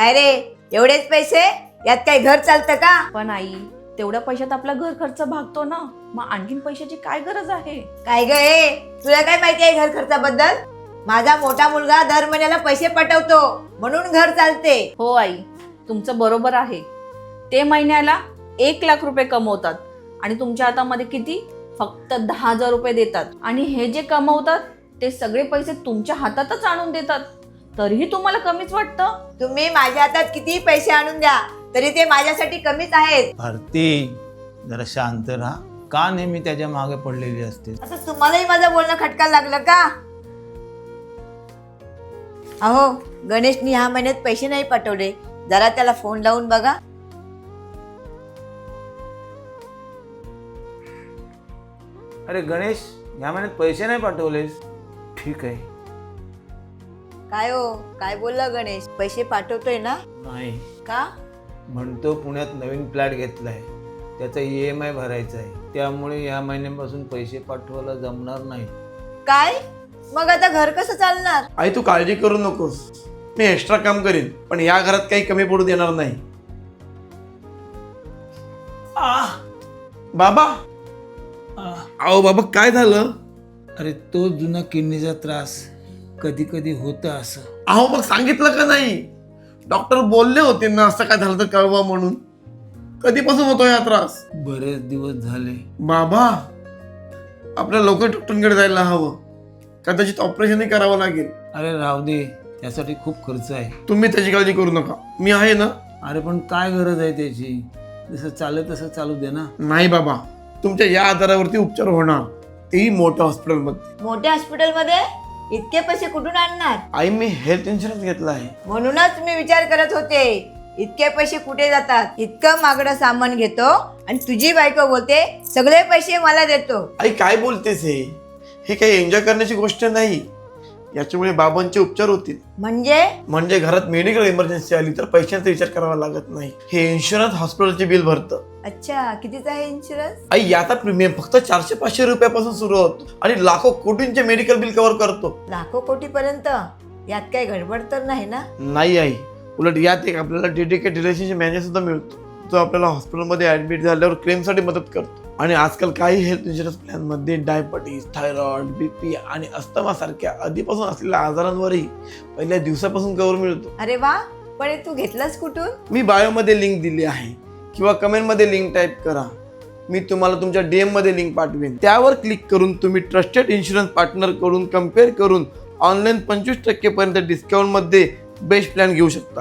काय रे, एवढेच पैसे? यात काही घर चालतं का? पण आई, तेवढ्या पैशात आपला घर खर्च भागतो ना, मग आणखीन पैशाची काय गरज आहे? काय ग हे, तुला काय माहिती आहे घर खर्चाबद्दल? माझा मोठा मुलगा दर महिन्याला पैसे पाठवतो, म्हणून घर चालते. हो आई, तुमचं बरोबर आहे. ते महिन्याला 1,00,000 रुपये कमवतात आणि तुमच्या हातामध्ये किती? फक्त 10,000 रुपये देतात. आणि हे जे कमवतात ते सगळे पैसे तुमच्या हातातच आणून देतात, तरीही तुम्हाला कमीच वाटतं. तुम्ही माझ्या हातात किती पैसे आणून द्या तरी ते माझ्यासाठी कमीच आहेत. भारती, जरा शांत राहा. का नेहमी त्याच्या मागे पडलेली असते? असं तुम्हालाही माझं बोलणं खटकायला लागलं का? अहो, गणेशनी ह्या महिन्यात पैसे नाही पाठवले, जरा त्याला फोन लावून बघा. अरे गणेश, या महिन्यात पैसे नाही पाठवलेस? ठीक आहे. काय हो, काय बोलला गणेश? पैसे पाठवतोय ना? नाही, का? म्हणतो पुण्यात नवीन फ्लॅट घेतलाय, त्याचा EMI भरायचा आहे, त्यामुळे या महिन्यापासून पैसे पाठवायला जमणार नाही. काय? मग आता घर कसं चालणार? आई तू काळजी करू नकोस, मी एक्स्ट्रा काम करीन, पण या घरात काही कमी पडू देणार नाही. बाबा, अहो बाबा काय झालं? अरे तो जुना किडनीचा त्रास कधी कधी होतं असं. अहो मग सांगितलं का नाही? डॉक्टर बोलले होते ना असं काय झालं तर कळवा म्हणून. कधीपासून होतो हा त्रास? बरेच दिवस झाले. बाबा, आपल्या लवकर डॉक्टरांकडे जायला हवं, कदाचित ऑपरेशनही करावं लागेल. अरे राहू दे, त्यासाठी खूप खर्च आहे. तुम्ही त्याची काळजी करू नका, मी आहे ना. अरे पण काय गरज आहे त्याची? जसं चालेल तसं चालू दे ना. नाही बाबा, तुमच्या या आजारावरती उपचार होणार, तेही मोठ्या हॉस्पिटलमध्ये. मोठ्या हॉस्पिटलमध्ये इतके पैसे कुठून आणणार? आई मी हेल्थ इन्शुरन्स घेतला आहे. म्हणूनच मी विचार करत होते, इतके पैसे कुठे जातात? इतकं मागडं सामान घेतो आणि तुझी बायको बोलते सगळे पैसे मला देतो. आई काय बोलतेस? हे काही एन्जॉय करण्याची गोष्ट नाही. याच्यामुळे बाबांचे उपचार होतील. म्हणजे घरात मेडिकल इमर्जन्सी आली तर पैशांचा विचार करावा लागत नाही. हे इन्शुरन्स हॉस्पिटलचे बिल भरतं. अच्छा, कितीचा आहे इन्शुरन्स? आई याचा प्रीमियम फक्त 400-500 रुपयापासून सुरू होतो आणि लाखो कोटींचे मेडिकल बिल कव्हर करतो. लाखो कोटी पर्यंत? यात काही गडबड तर नाही ना? नाही आई, उलट यात एक आपल्याला डेडिकेटेड रिलेशनशिप मॅनेजर सुद्धा मिळतो, जो आपल्याला हॉस्पिटलमध्ये ऍडमिट झाल्यावर क्लेमसाठी मदत करतो. आणि आजकाल काही हेल्थ इन्शुरन्स प्लॅनमध्ये डायबिटीज, थायरॉइड, BP आणि अस्थमा सारख्या आधीपासून असलेल्या आजारांवरही पहिल्या दिवसापासून कव्हर मिळतो. अरे वा, पण हे तू घेतलंस कुठून? मी बायोमध्ये लिंक दिली आहे किंवा कमेंटमध्ये लिंक टाईप करा, मी तुम्हाला तुमच्या DM मध्ये लिंक पाठवेन. त्यावर क्लिक करून तुम्ही ट्रस्टेड इन्शुरन्स पार्टनर कडून कम्पेअर करून ऑनलाईन 25% पर्यंत डिस्काउंट मध्ये बेस्ट प्लॅन घेऊ शकता.